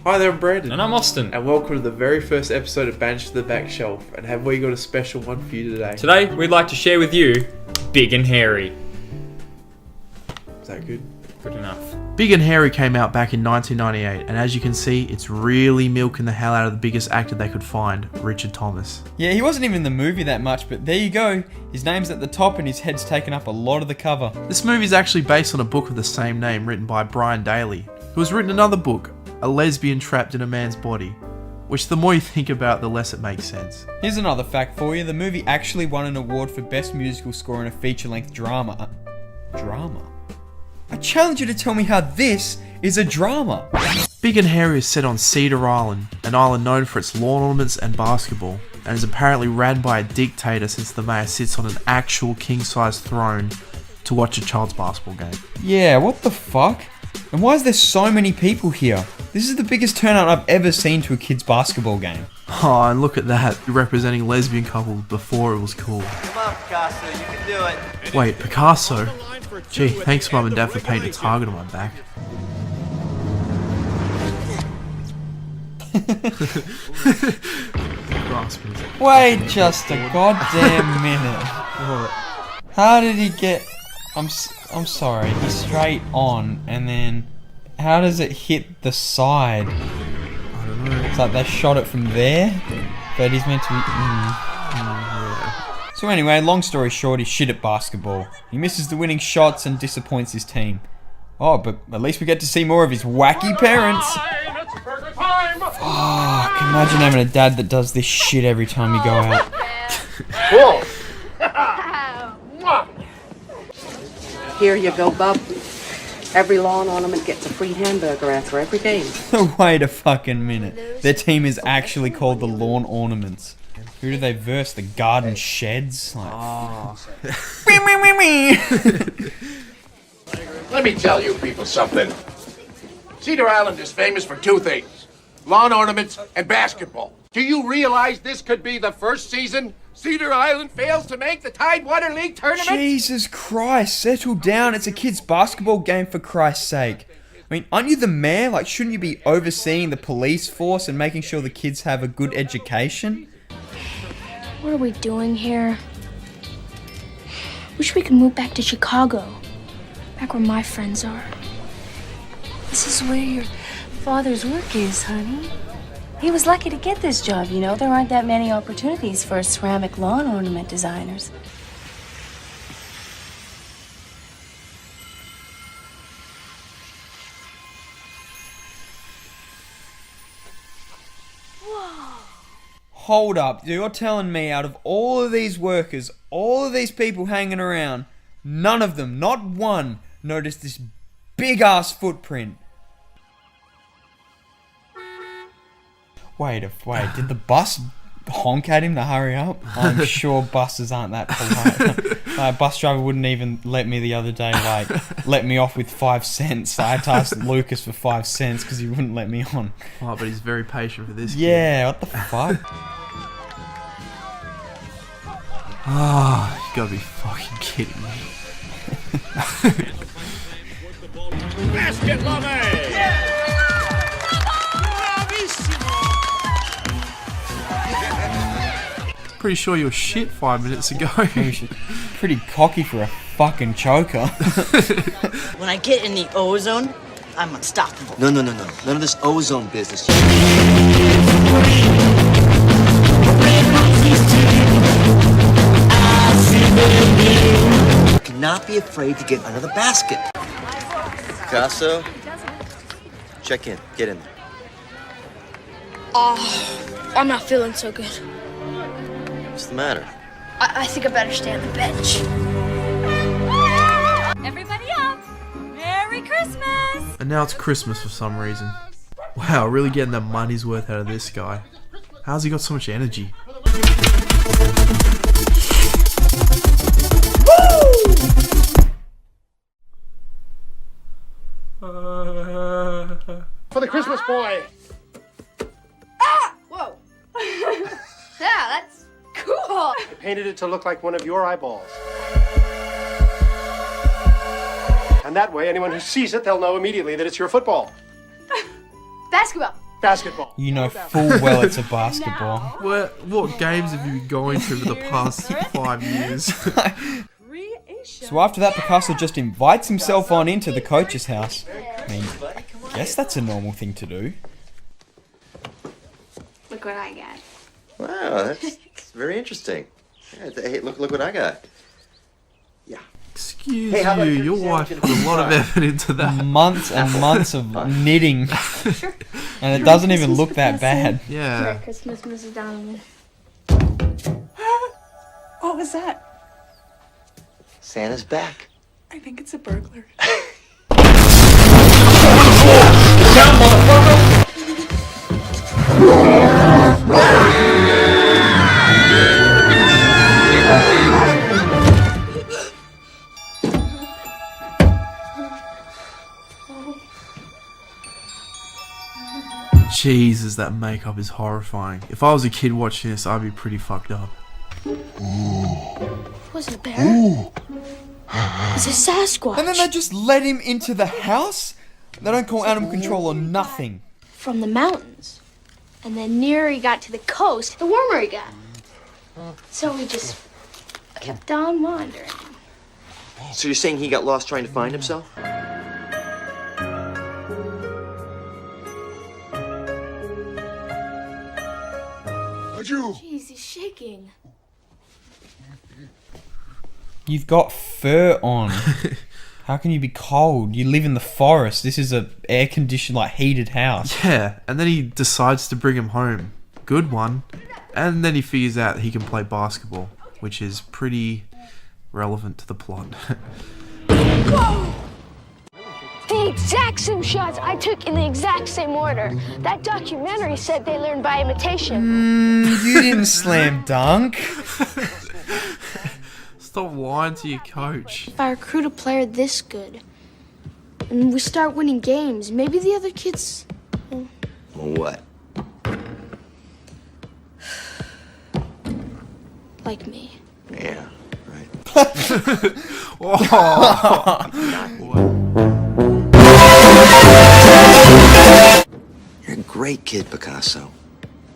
Hi there, I'm Brandon. And I'm Austin. And welcome to the very first episode of Banished to the Back Shelf. And have we got a special one for you today? Today, we'd like to share with you Big and Hairy. Is that good? Good enough. Big and Hairy came out back in 1998, and as you can see, it's really milking the hell out of the biggest actor they could find, Richard Thomas. Yeah, he wasn't even in the movie that much, but there you go. His name's at the top and his head's taken up a lot of the cover. This movie is actually based on a book of the same name written by Brian Daly, who has written another book, A Lesbian Trapped in a Man's Body, which the more you think about, the less it makes sense. Here's another fact for you. The movie actually won an award for Best Musical Score in a Feature-Length Drama. Drama? I challenge you to tell me how this is a drama. Big and Hairy is set on Cedar Island, an island known for its lawn ornaments and basketball, and is apparently ran by a dictator since the mayor sits on an actual king-size throne to watch a child's basketball game. Yeah, what the fuck? And why is there so many people here? This is the biggest turnout I've ever seen to a kid's basketball game. Oh, and look at that, representing lesbian couples before it was cool. Come on, Picasso, you can do it. Wait, Picasso? Gee, thanks Mum and Dad for painting a target on my back. Wait just a goddamn minute. How did he get... I'm sorry, he's straight on, and then... How does it hit the side? I don't know. It's like they shot it from there, but he's meant to be... So anyway, long story short, he's shit at basketball. He misses the winning shots and disappoints his team. Oh, but at least we get to see more of his wacky parents. Fuck, imagine having a dad that does this shit every time you go out. Here you go, bub. Every lawn ornament gets a free hamburger after every game. Wait a fucking minute. Their team is actually called the Lawn Ornaments. Who do they verse? The Garden Sheds? Like, Let me tell you people something. Cedar Island is famous for two things: lawn ornaments and basketball. Do you realize this could be the first season Cedar Island fails to make the Tidewater League tournament? Jesus Christ, settle down. It's a kid's basketball game, for Christ's sake. I mean, aren't you the mayor? Like, shouldn't you be overseeing the police force and making sure the kids have a good education? What are we doing here? Wish we could move back to Chicago. Back where my friends are. This is where your father's work is, honey. He was lucky to get this job, you know. There aren't that many opportunities for ceramic lawn ornament designers. Hold up, you're telling me out of all of these workers, all of these people hanging around, none of them, not one, noticed this big-ass footprint? Wait, did the bus honk at him to hurry up? I'm sure buses aren't that polite. A bus driver wouldn't even let me the other day, let me off with 5 cents. I had to ask Lucas for 5 cents because he wouldn't let me on. Oh, but he's very patient for this Yeah, what the fuck? Ah, you gotta be fucking kidding me. Basket Pretty sure you were shit 5 minutes ago. Pretty cocky for a fucking choker. When I get in the ozone, I'm unstoppable. No. None of this ozone business. You cannot be afraid to get under the basket. Picasso, check in. Get in there. I'm not feeling so good. What's the matter? I think I better stay on the bench. Everybody up! Merry Christmas! And now it's Christmas for some reason. Wow, really getting the money's worth out of this guy. How's he got so much energy? For the Christmas boy. Whoa. Yeah, that's cool. I painted it to look like one of your eyeballs. And that way, anyone who sees it, they'll know immediately that it's your football. Basketball. Basketball. You know full well it's a basketball. What games have you been going to for the past 5 years? So after that, Picasso just invites himself on into the coach's house. I mean, I guess that's a normal thing to do. Look what I got. Wow, that's very interesting. Yeah, hey, look what I got. Yeah. Excuse you, your wife put a lot of effort into that. Months and months of knitting. And it doesn't even look that bad. Yeah. Merry Christmas, Mrs. Donovan. What was that? Santa's back. I think it's a burglar. Jesus, that makeup is horrifying. If I was a kid watching this, I'd be pretty fucked up. Was it a bear? It's a Sasquatch. And then they just let him into the house? They don't call animal control or nothing. From the mountains. And the nearer he got to the coast, the warmer he got. So we just kept on wandering. So you're saying he got lost trying to find himself? Jeez, he's shaking. You've got fur on. How can you be cold? You live in the forest. This is a air-conditioned, like, heated house. Yeah, and then he decides to bring him home. Good one. And then he figures out he can play basketball, which is pretty relevant to the plot. The exact same shots I took in the exact same order. That documentary said they learned by imitation. You didn't slam dunk. Stop lying to your coach. If I recruit a player this good, and we start winning games, maybe the other kids... What? like me. Yeah, right. You're a great kid, Picasso.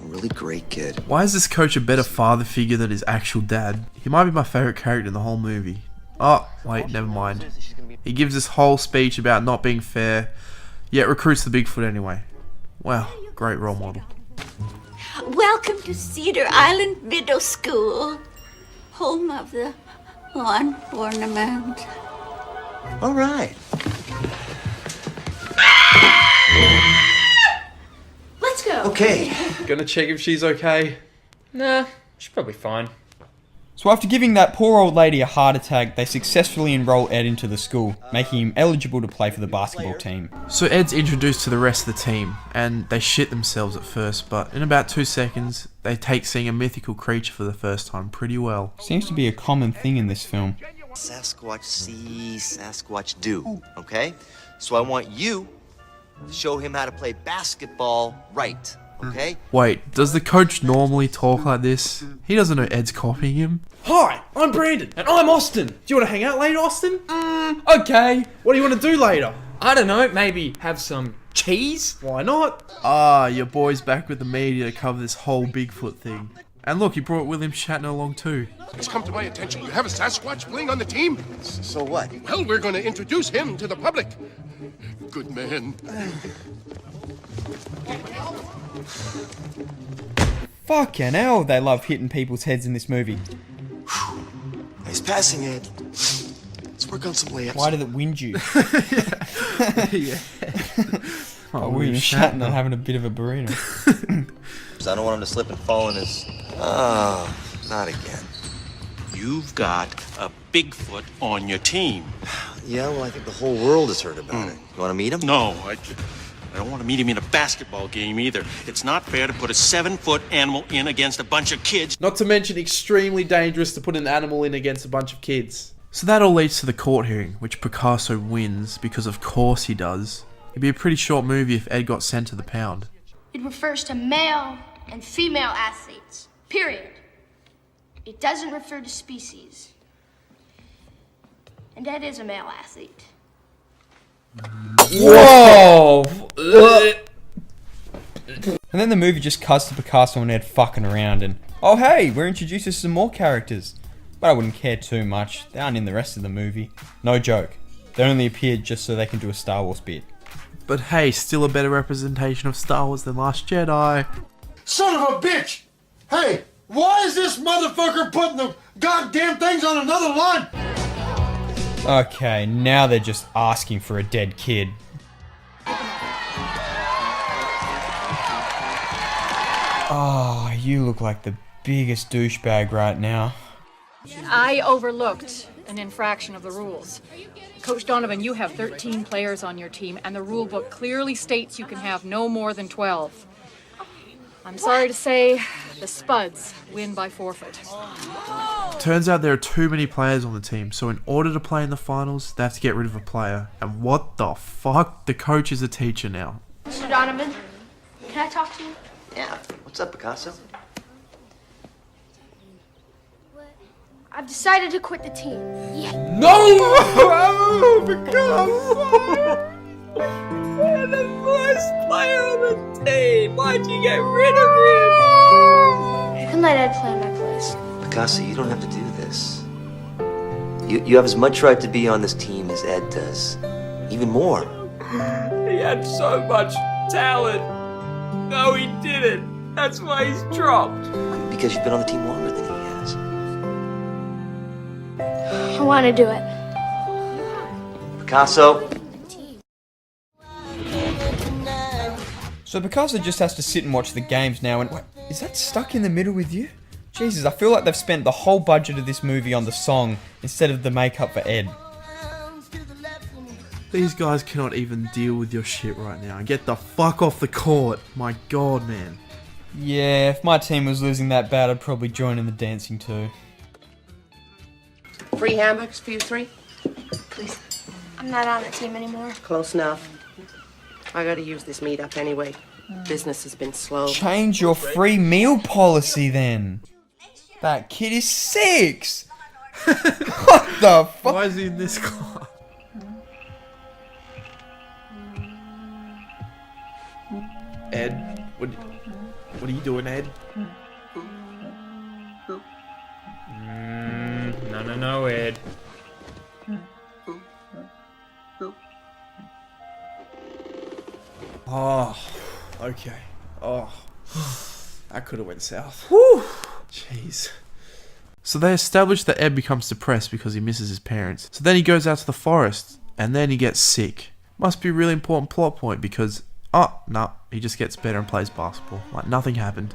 A really great kid. Why is this coach a better father figure than his actual dad? He might be my favourite character in the whole movie. Oh, wait, never mind. He gives this whole speech about not being fair, yet recruits the Bigfoot anyway. Wow, great role model. Welcome to Cedar Island Middle School, home of the lawn ornament. All right. Let's go. Okay. Gonna check if she's okay. Nah, she's probably fine. So after giving that poor old lady a heart attack, they successfully enroll Ed into the school, making him eligible to play for the basketball team. So Ed's introduced to the rest of the team, and they shit themselves at first, but in about 2 seconds, they take seeing a mythical creature for the first time pretty well. Seems to be a common thing in this film. Sasquatch see, Sasquatch do. Okay? So I want you to show him how to play basketball right. Okay? Wait, does the coach normally talk like this? He doesn't know Ed's copying him. Hi, I'm Brandon, and I'm Austin. Do you want to hang out later, Austin? Okay. What do you want to do later? I don't know, maybe have some cheese? Why not? Ah, your boy's back with the media to cover this whole Bigfoot thing. And look, he brought William Shatner along too. It's come to my attention. You have a Sasquatch playing on the team? So what? Well, we're going to introduce him to the public. Good man. Fucking hell, they love hitting people's heads in this movie. Nice passing, Ed. Let's work on some layups. Why did it wind you? Yeah. Oh, William Shatner having a bit of a burrito. I don't want him to slip and fall in his... Oh, not again. You've got a Bigfoot on your team. Yeah, well, I think the whole world has heard about it. You want to meet him? No, I don't want to meet him in a basketball game either. It's not fair to put a 7-foot animal in against a bunch of kids. Not to mention extremely dangerous to put an animal in against a bunch of kids. So that all leads to the court hearing, which Picasso wins, because of course he does. It'd be a pretty short movie if Ed got sent to the pound. It refers to male and female athletes, period. It doesn't refer to species. And Ed is a male athlete. Whoa! And then the movie just cuts to Picasso and Ed fucking around and, oh hey, we're introduced to some more characters. But I wouldn't care too much, they aren't in the rest of the movie. No joke. They only appeared just so they can do a Star Wars bit. But hey, still a better representation of Star Wars than Last Jedi. Son of a bitch! Hey, why is this motherfucker putting the goddamn things on another line? Okay, now they're just asking for a dead kid. Oh, you look like the biggest douchebag right now. I overlooked an infraction of the rules. Coach Donovan, you have 13 players on your team, and the rule book clearly states you can have no more than 12. I'm sorry to say, the Spuds win by forfeit. Turns out there are too many players on the team, so in order to play in the finals, they have to get rid of a player. And what the fuck? The coach is a teacher now. Mr. Donovan, can I talk to you? Yeah. What's up, Picasso? I've decided to quit the team. Yeah. No! Oh, Picasso! You're the worst player on the team. Why'd you get rid of him? You can let Ed play in my place. Picasso, you don't have to do this. You have as much right to be on this team as Ed does. Even more. He had so much talent. No, he didn't. That's why he's dropped. Because you've been on the team longer than he has. I want to do it. Picasso. So Picasso just has to sit and watch the games now and... Wait, is that stuck in the middle with you? Jesus, I feel like they've spent the whole budget of this movie on the song instead of the makeup for Ed. These guys cannot even deal with your shit right now. Get the fuck off the court. My god, man. Yeah, if my team was losing that bad, I'd probably join in the dancing too. Free hamburgers for you three? Please. I'm not on the team anymore. Close enough. I gotta use this meat up anyway. Business has been slow. Change your free meal policy then. That kid is 6. What the fuck? Why is he in this class? Ed, what are you doing, Ed? No, Ed. Oh, okay. Oh, that could have went south. Whew. Jeez. So they establish that Ed becomes depressed because he misses his parents. So then he goes out to the forest, and then he gets sick. Must be a really important plot point because, no, he just gets better and plays basketball. Like nothing happened.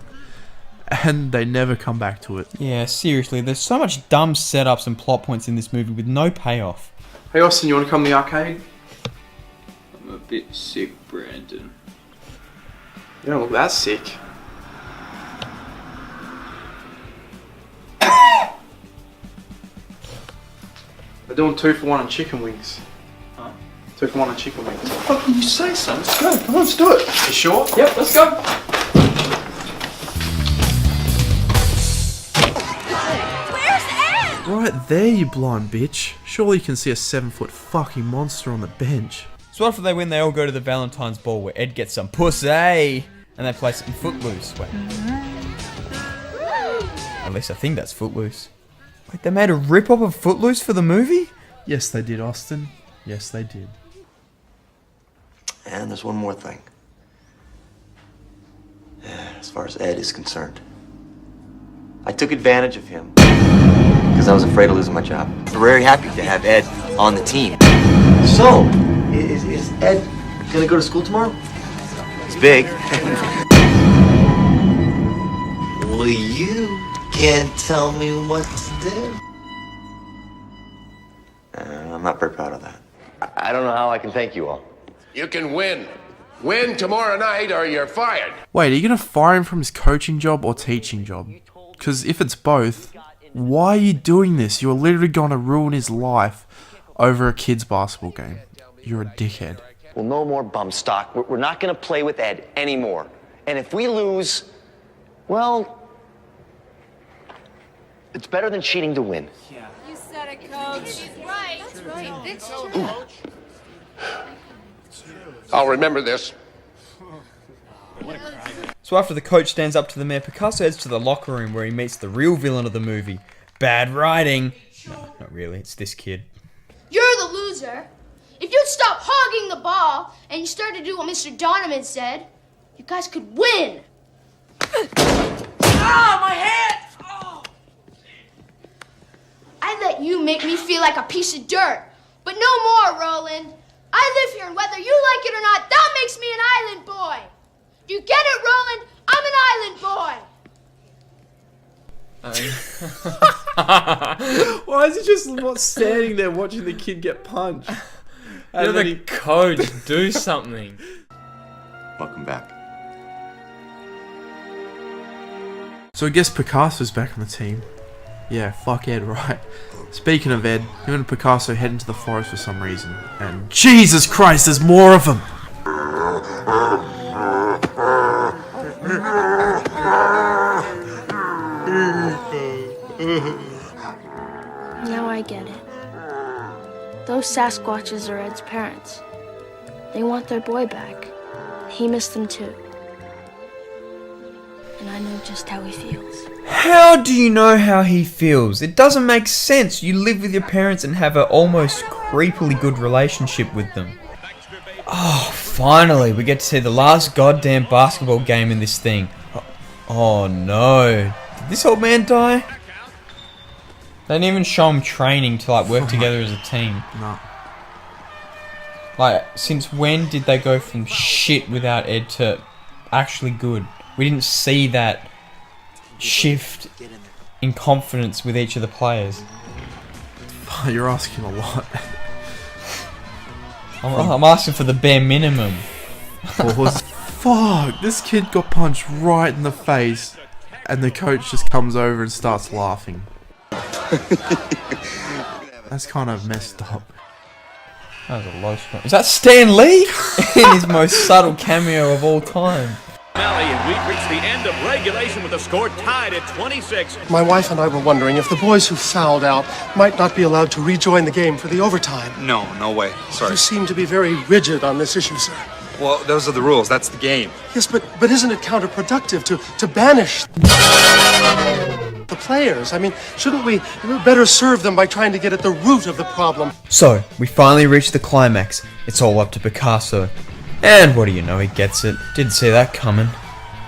And they never come back to it. Yeah, seriously, there's so much dumb setups and plot points in this movie with no payoff. Hey Austin, you want to come to the arcade? I'm a bit sick, Brandon. You don't look that sick. They're doing 2 for 1 on chicken wings. Huh? 2 for 1 on chicken wings. What can you say, son? Let's go. Come on, let's do it. You sure? Yep, let's go. Where's Ed? Right there, you blind bitch. Surely you can see a 7-foot fucking monster on the bench. So after they win, they all go to the Valentine's Ball where Ed gets some pussy and they play some Footloose. Wait. At least I think that's Footloose. Wait, they made a rip-off of Footloose for the movie? Yes, they did, Austin. Yes, they did. And there's one more thing. As far as Ed is concerned, I took advantage of him because I was afraid of losing my job. We're very happy to have Ed on the team. So, is Ed gonna go to school tomorrow? He's big. Well, you can't tell me what to do. I'm not very proud of that. I don't know how I can thank you all. You can win. Win tomorrow night or you're fired. Wait, are you going to fire him from his coaching job or teaching job? Because if it's both, why are you doing this? You're literally going to ruin his life over a kid's basketball game. You're a dickhead. Well, no more bum stock. We're not going to play with Ed anymore. And if we lose, well, it's better than cheating to win. Yeah. You said it, Coach. She's right. That's right. It's I'll remember this. So So after the coach stands up to the mayor, Picasso heads to the locker room where he meets the real villain of the movie. Bad writing. No, not really. It's this kid. You're the loser. If you'd stop hogging the ball and you started to do what Mr. Donovan said, you guys could win. Ah, my head! Oh. I let you make me feel like a piece of dirt, but no more, Roland. I live here, and whether you like it or not, that makes me an island boy. Do you get it, Roland? I'm an island boy. Why is he just not standing there watching the kid get punched? You're the coach. Do something. Welcome back. So I guess Picasso's back on the team. Yeah, fuck Ed, right? Speaking of Ed, him and Picasso head into the forest for some reason. And Jesus Christ, there's more of them! Now I get it. Those Sasquatches are Ed's parents. They want their boy back. He missed them too. And I know just how he feels. How do you know how he feels? It doesn't make sense. You live with your parents and have an almost creepily good relationship with them. Oh, finally, we get to see the last goddamn basketball game in this thing. Oh no. Did this old man die? They didn't even show him training to like work together as a team. No. Like, since when did they go from shit without Ed to actually good? We didn't see that shift in confidence with each of the players. You're asking a lot. I'm asking for the bare minimum. Fuck, this kid got punched right in the face and the coach just comes over and starts laughing. That's kind of messed up. That was a low score. Is that Stan Lee? In his most subtle cameo of all time. And we've reached the end of regulation with the score tied at 26. My wife and I were wondering if the boys who fouled out might not be allowed to rejoin the game for the overtime. No way. Sorry. You seem to be very rigid on this issue, sir. Well, those are the rules. That's the game. Yes, but isn't it counterproductive to banish the players? I mean, shouldn't we better serve them by trying to get at the root of the problem? So, we finally reached the climax. It's all up to Picasso. And what do you know, he gets it. Didn't see that coming.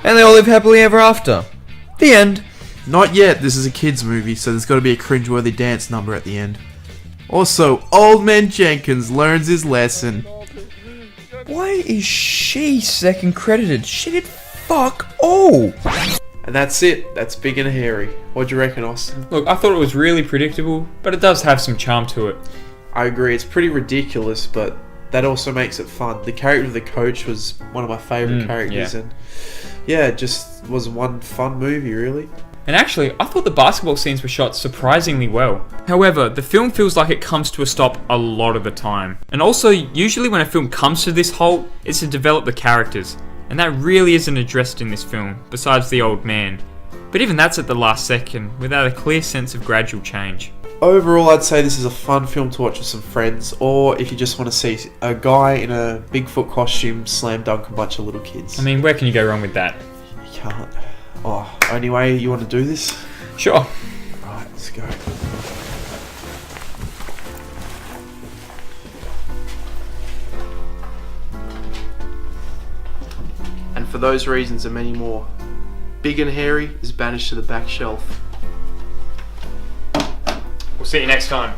And they all live happily ever after. The end. Not yet, this is a kids movie, so there's got to be a cringeworthy dance number at the end. Also, Old Man Jenkins learns his lesson. Why is she second credited? She did fuck all. And that's it. That's Big and Hairy. What do you reckon, Austin? Look, I thought it was really predictable, but it does have some charm to it. I agree. It's pretty ridiculous, but that also makes it fun. The character of the coach was one of my favourite characters, and yeah, it just was one fun movie, really. And actually, I thought the basketball scenes were shot surprisingly well. However, the film feels like it comes to a stop a lot of the time. And also, usually when a film comes to this halt, it's to develop the characters. And that really isn't addressed in this film, besides the old man. But even that's at the last second, without a clear sense of gradual change. Overall, I'd say this is a fun film to watch with some friends, or if you just want to see a guy in a Bigfoot costume slam dunk a bunch of little kids. I mean, where can you go wrong with that? You can't. Oh, only way you want to do this? Sure. Right, let's go. And for those reasons and many more, Big and Hairy is banished to the back shelf. We'll see you next time.